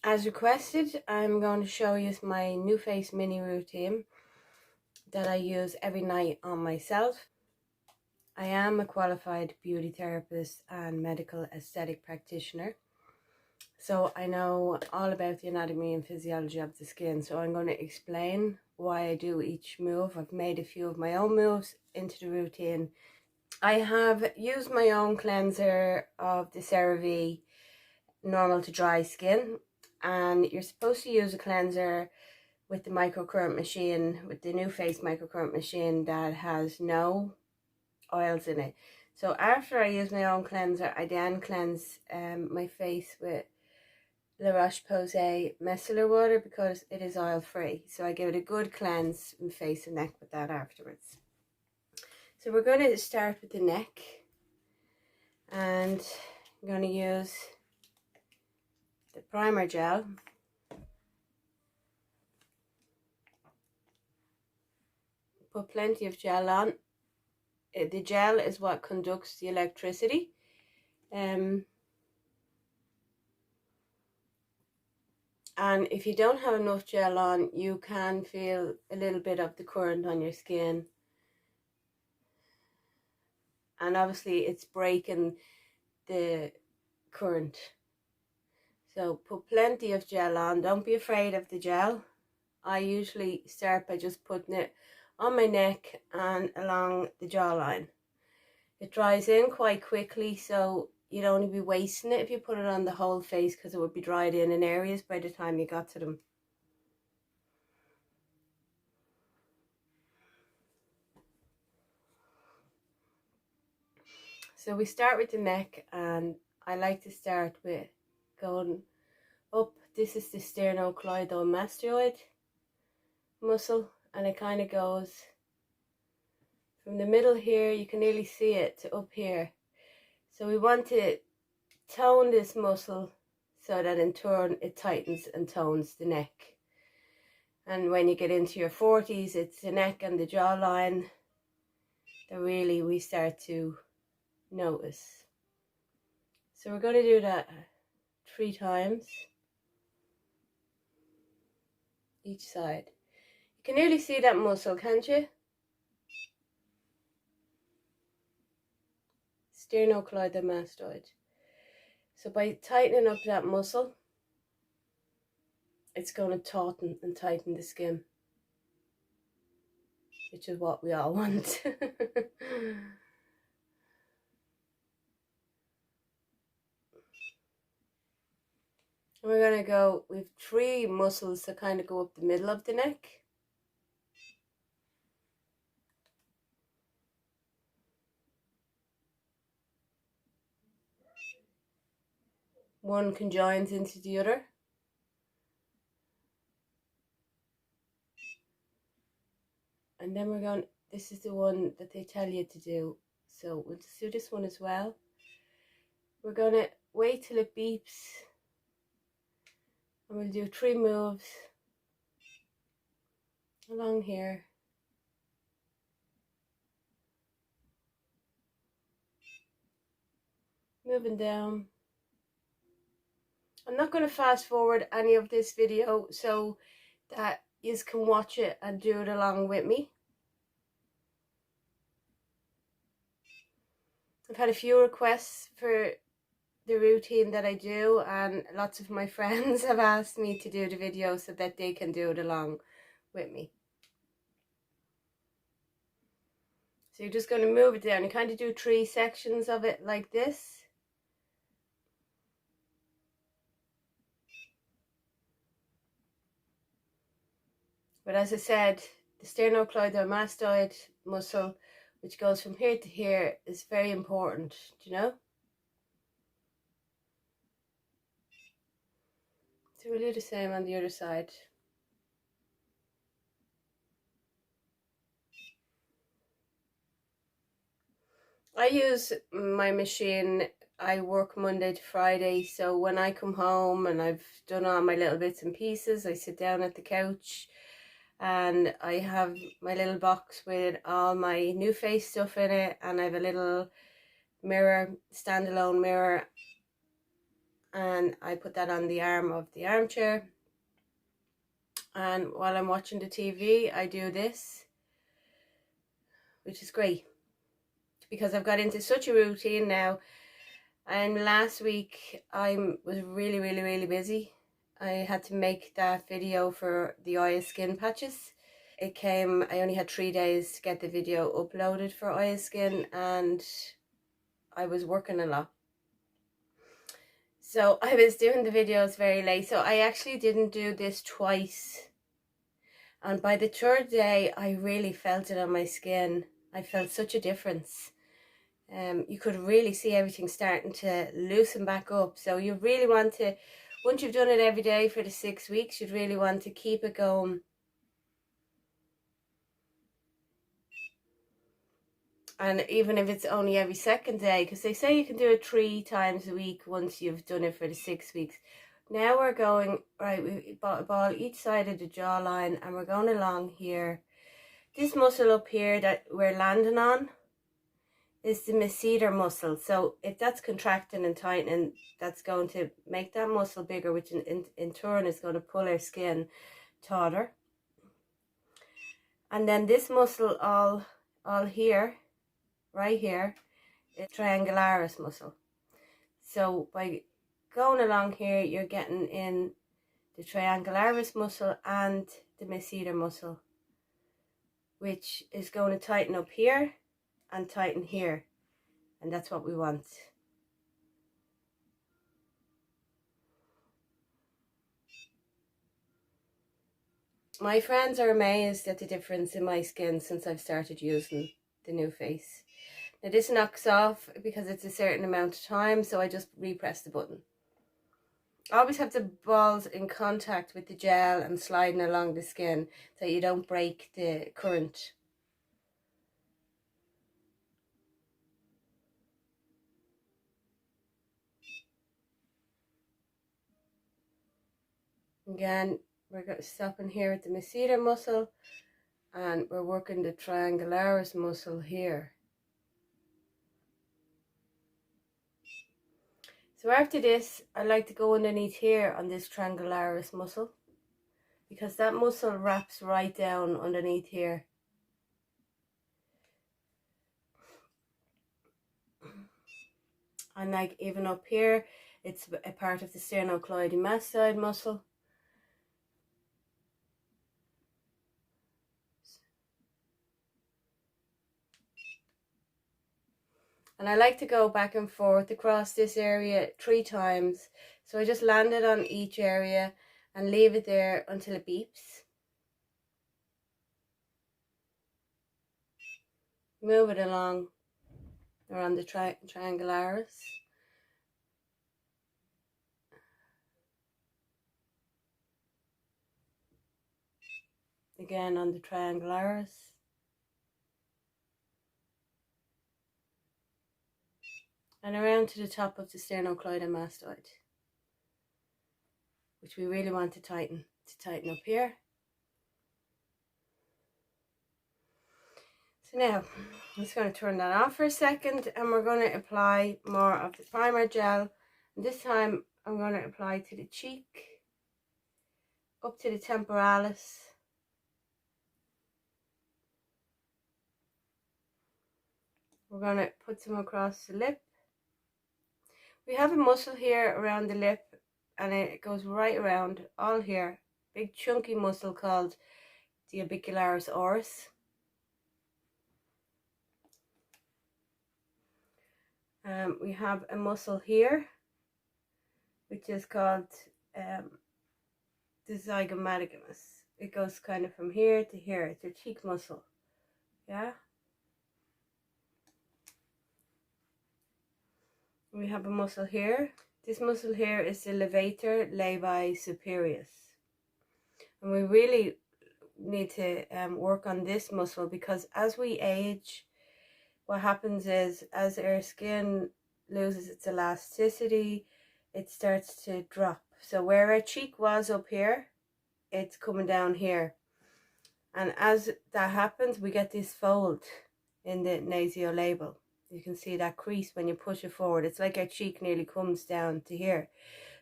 As requested, I'm going to show you my Nuface mini routine that I use every night on myself. I am a qualified beauty therapist and medical aesthetic practitioner, so I know all about the anatomy and physiology of the skin. So I'm going to explain why I do each move. I've made a few of my own moves into the routine. I have used my own cleanser of the CeraVe normal to dry skin, and you're supposed to use a cleanser with the microcurrent machine, with the Nuface microcurrent machine that has no oils in it. So after I use my own cleanser, I then cleanse my face with La Roche-Posay micellar water because it is oil free. So I give it a good cleanse in face and neck with that afterwards. So we're going to start with the neck, and I'm going to use the primer gel. Put plenty of gel on. The gel is what conducts the electricity. And if you don't have enough gel on, you can feel a little bit of the current on your skin. And obviously it's breaking the current. So put plenty of gel on. Don't be afraid of the gel. I usually start by just putting it on my neck and along the jawline. It dries in quite quickly, so you'd only be wasting it if you put it on the whole face, because it would be dried in areas by the time you got to them. So we start with the neck, and I like to start with going up. This is the sternocleidomastoid muscle, and it kind of goes from the middle here, you can nearly see it, to up here. So we want to tone this muscle so that in turn it tightens and tones the neck. And when you get into your 40s, it's the neck and the jawline that really we start to notice. So we're going to do that 3 times each side. You can nearly see that muscle, can't you? Sternocleidomastoid. So by tightening up that muscle, it's going to tauten and tighten the skin, which is what we all want. And we're going to go with 3 muscles that kind of go up the middle of the neck. One conjoins into the other. And then we're going, this is the one that they tell you to do. So we'll just do this one as well. We're going to wait till it beeps. And we'll do 3 moves along here. Moving down. I'm not going to fast forward any of this video so that you can watch it and do it along with me. I've had a few requests for the routine that I do, and lots of my friends have asked me to do the video so that they can do it along with me. So you're just going to move it down. You kind of do 3 sections of it like this. But as I said, the sternocleidomastoid muscle, which goes from here to here, is very important, do you know? So we'll do the same on the other side. I use my machine. I work Monday to Friday, so when I come home and I've done all my little bits and pieces, I sit down at the couch and I have my little box with all my Nuface stuff in it, and I have a little mirror, standalone mirror, and I put that on the arm of the armchair, and while I'm watching the TV I do this, which is great because I've got into such a routine now. And last week I was really busy. I had to make that video for the Oya skin patches. I only had 3 days to get the video uploaded for Oya skin, and I was working a lot. So I was doing the videos very late. So I actually didn't do this twice. And by the third day, I really felt it on my skin. I felt such a difference. You could really see everything starting to loosen back up. So you really want to, once you've done it every day for the 6 weeks, you'd really want to keep it going. And even if it's only every second day, because they say you can do it 3 times a week once you've done it for the 6 weeks. Now we're going, right, we bought a ball each side of the jawline, and we're going along here. This muscle up here that we're landing on is the masseter muscle. So if that's contracting and tightening, that's going to make that muscle bigger, which in turn is going to pull our skin tauter. And then this muscle all here, right here, is triangularis muscle. So by going along here, you're getting in the triangularis muscle and the masseter muscle, which is going to tighten up here and tighten here, and that's what we want. My friends are amazed at the difference in my skin since I've started using the Nuface. Now this knocks off because it's a certain amount of time, so I just repress the button. Always have the balls in contact with the gel and sliding along the skin so you don't break the current. Again, we're stopping here at the masseter muscle, and we're working the triangularis muscle here. So after this, I like to go underneath here on this triangularis muscle, because that muscle wraps right down underneath here. And like even up here, it's a part of the sternocleidomastoid muscle. And I like to go back and forth across this area 3 times. So I just land it on each area and leave it there until it beeps. Move it along around the triangularis. Again on the triangularis. And around to the top of the sternocleidomastoid, which we really want to tighten up here. So now I'm just going to turn that off for a second, and we're going to apply more of the primer gel. And this time I'm going to apply to the cheek, up to the temporalis, we're going to put some across the lip. We have a muscle here around the lip, and it goes right around all here. Big chunky muscle called the orbicularis oris. We have a muscle here, which is called the zygomaticus. It goes kind of from here to here. It's a cheek muscle. Yeah. We have a muscle here. This muscle here is the levator labii superius. And we really need to work on this muscle, because as we age, what happens is as our skin loses its elasticity, it starts to drop. So where our cheek was up here, it's coming down here. And as that happens, we get this fold in the nasiolabial. You can see that crease when you push it forward. It's like our cheek nearly comes down to here.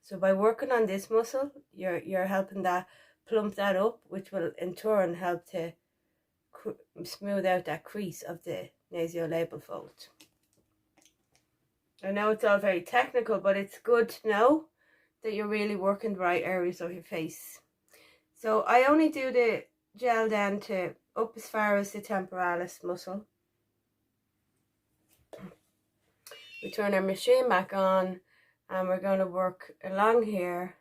So by working on this muscle, you're helping that plump that up, which will in turn help to smooth out that crease of the nasiolabial fold. I know it's all very technical, but it's good to know that you're really working the right areas of your face. So I only do the gel down to up as far as the temporalis muscle. We turn our machine back on and we're going to work along here.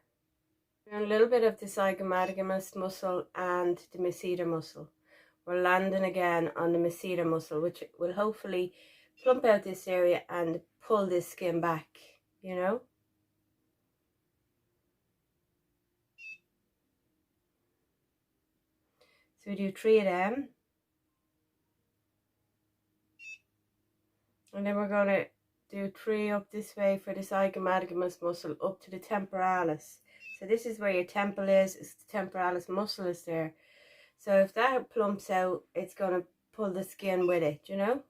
A little bit of the zygomaticus muscle and the masseter muscle. We're landing again on the masseter muscle, which will hopefully plump out this area and pull this skin back, you know. So we do 3 of them. And then we're going to do 3 up this way for the zygomaticus muscle up to the temporalis. So this is where your temple is, the temporalis muscle is there. So if that plumps out, it's going to pull the skin with it, you know.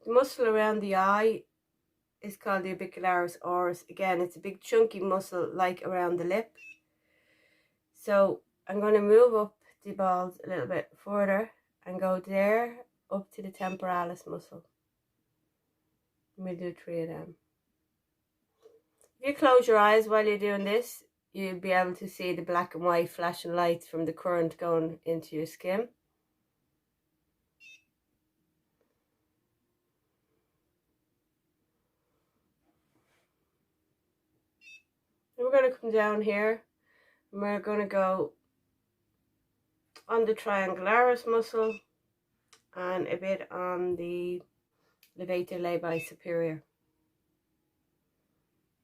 The muscle around the eye is called the orbicularis oris. Again, it's a big chunky muscle like around the lip. So I'm going to move up the balls a little bit further and go there up to the temporalis muscle. And we'll do 3 of them. If you close your eyes while you're doing this, you'll be able to see the black and white flashing lights from the current going into your skin. And we're going to come down here and we're going to go on the triangularis muscle and a bit on the levator labii superior.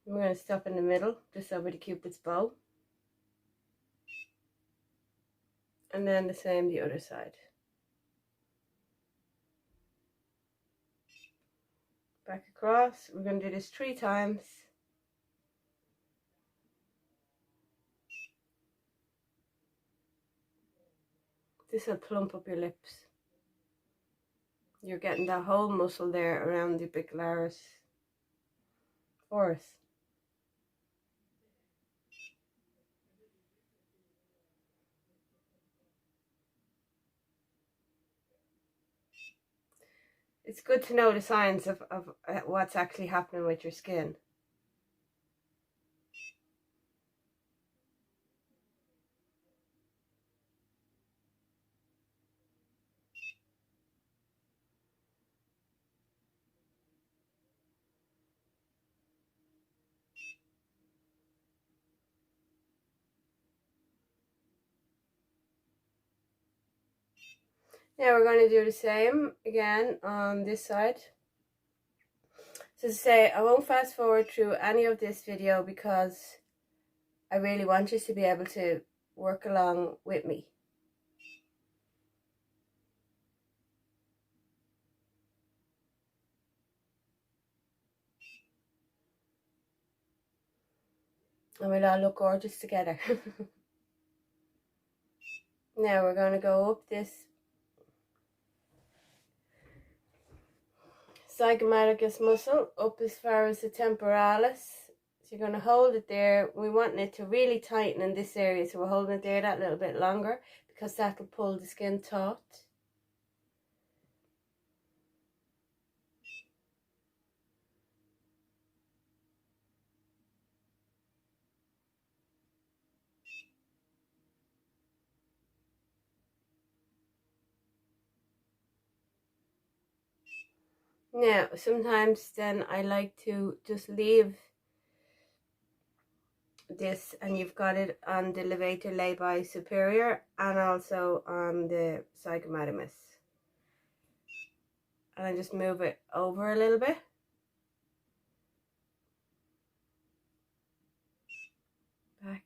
I'm going to stop in the middle, just over the cupid's bow. And then the same the other side. Back across. We're going to do this 3 times. This will plump up your lips. You're getting that whole muscle there around the orbicularis oris. It's good to know the signs of what's actually happening with your skin. Now we're going to do the same again on this side. So to say, I won't fast forward through any of this video because I really want you to be able to work along with me. And we'll all look gorgeous together. Now we're going to go up this zygomaticus muscle up as far as the temporalis. So you're going to hold it there. We want it to really tighten in this area, so we're holding it there that little bit longer because that'll pull the skin taut. Now, sometimes then I like to just leave this, and you've got it on the levator labii superior and also on the zygomaticus. And I just move it over a little bit. Back.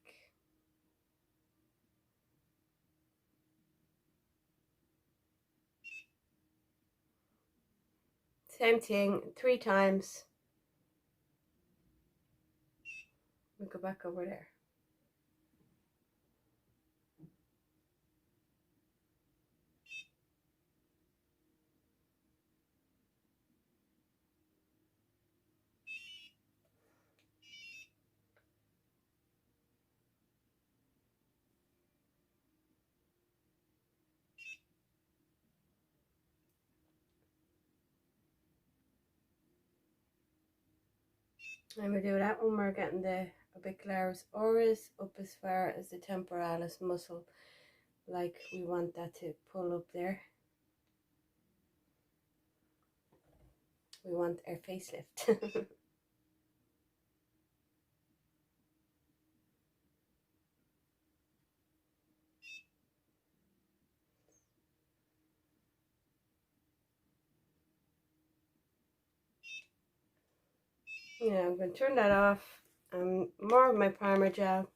Same thing, 3 times. We go back over there. And we do that when we're getting the orbicularis oris up as far as the temporalis muscle, like we want that to pull up there. We want our facelift. Yeah, I'm going to turn that off. More of my primer gel.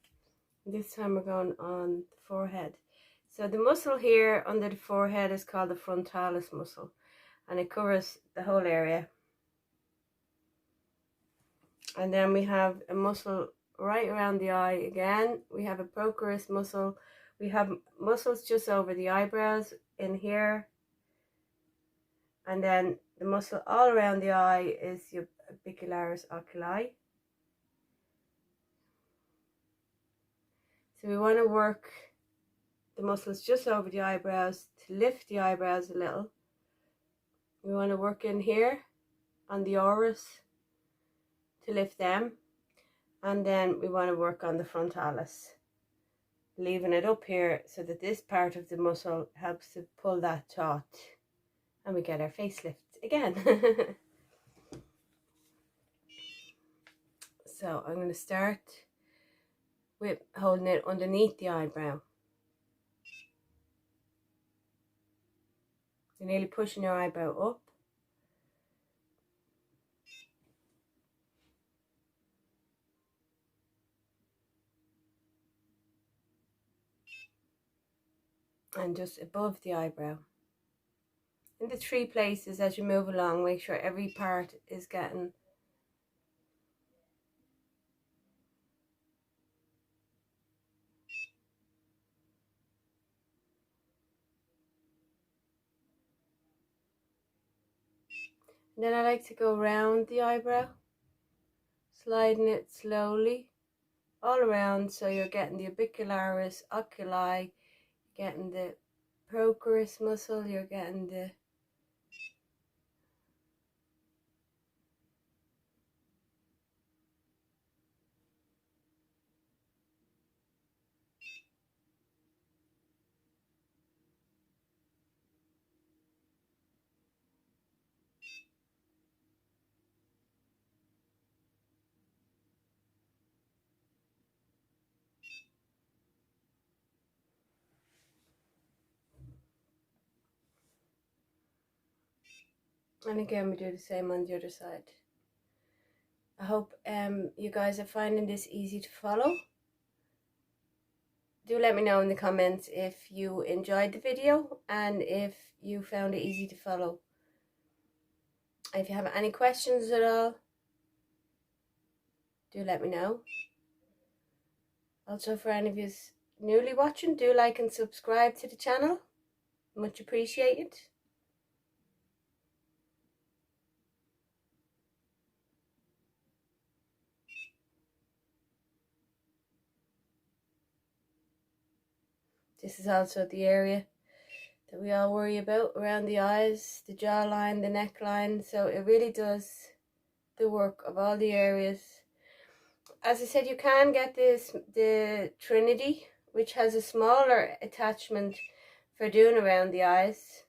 This time we're going on the forehead. So the muscle here under the forehead is called the frontalis muscle, and it covers the whole area. And then we have a muscle right around the eye again. We have a procerus muscle. We have muscles just over the eyebrows in here. And then the muscle all around the eye is your orbicularis oculi. So we want to work the muscles just over the eyebrows to lift the eyebrows a little. We want to work in here on the oris to lift them. And then we want to work on the frontalis, leaving it up here so that this part of the muscle helps to pull that taut. And we get our facelift again. So I'm going to start with holding it underneath the eyebrow. You're nearly pushing your eyebrow up. And just above the eyebrow. In the 3 places as you move along, make sure every part is getting And then I like to go around the eyebrow, sliding it slowly all around, so you're getting the orbicularis oculi, getting the procerus muscle, you're getting the and again we do the same on the other side. I hope you guys are finding this easy to follow. Do let me know in the comments if you enjoyed the video and if you found it easy to follow. If you have any questions at all, do let me know. Also, for any of you newly watching, do like and subscribe to the channel. Much appreciated. This is also the area that we all worry about around the eyes, the jawline, the neckline. So it really does the work of all the areas. As I said, you can get the Trinity, which has a smaller attachment for doing around the eyes.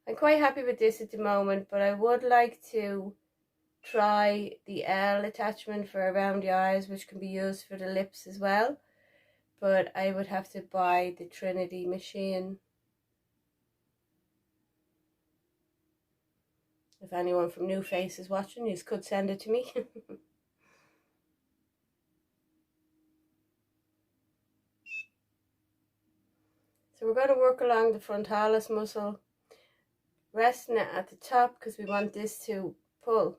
I'm quite happy with this at the moment, but I would like to try the L attachment for around the eyes, which can be used for the lips as well. But I would have to buy the Trinity machine. If anyone from Nuface is watching, you could send it to me. So we're going to work along the frontalis muscle, resting it at the top because we want this to pull.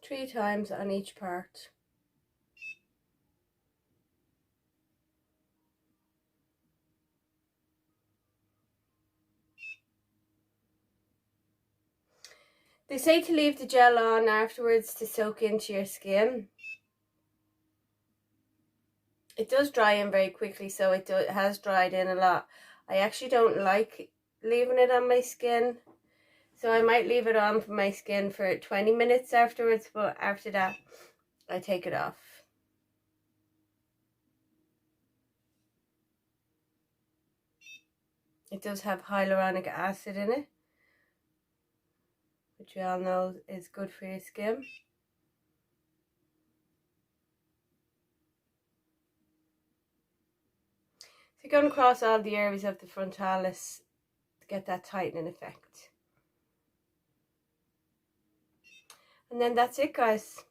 3 times on each part. They say to leave the gel on afterwards to soak into your skin. It does dry in very quickly, so it has dried in a lot. I actually don't like leaving it on my skin, so I might leave it on for my skin for 20 minutes afterwards, but after that I take it off. It does have hyaluronic acid in it, which we all know is good for your skin. So you're going across all the areas of the frontalis to get that tightening effect. And then that's it, guys.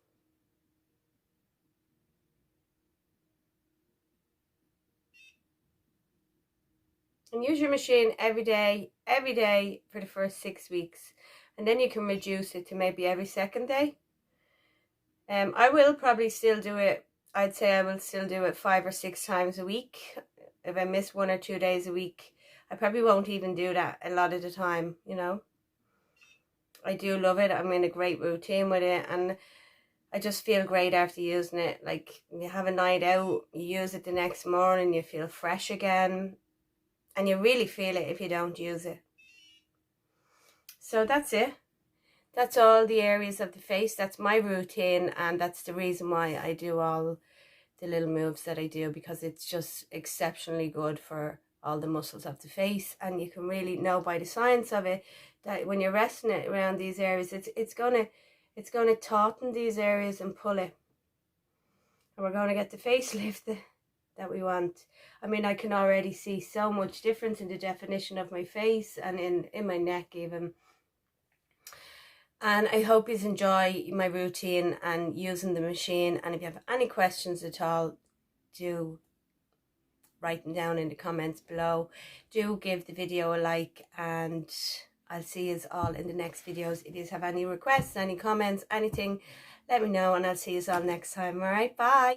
And use your machine every day for the first 6 weeks. And then you can reduce it to maybe every second day. I will probably still do it. I'd say I will still do it 5 or 6 times a week. If I miss 1 or 2 days a week, I probably won't even do that a lot of the time, you know. I do love it. I'm in a great routine with it, and I just feel great after using it. Like, you have a night out, you use it the next morning, you feel fresh again, and you really feel it if you don't use it. So that's it. That's all the areas of the face. That's my routine, and that's the reason why I do all the little moves that I do, because it's just exceptionally good for all the muscles of the face. And you can really know by the science of it that when you're resting it around these areas, it's gonna tauten these areas and pull it, and we're gonna get the facelift that we want. I mean, I can already see so much difference in the definition of my face and in my neck even. And I hope you enjoy my routine and using the machine. And if you have any questions at all, do write them down in the comments below. Do give the video a like, and I'll see you all in the next videos. If you have any requests, any comments, anything, let me know, and I'll see you all next time. All right, bye.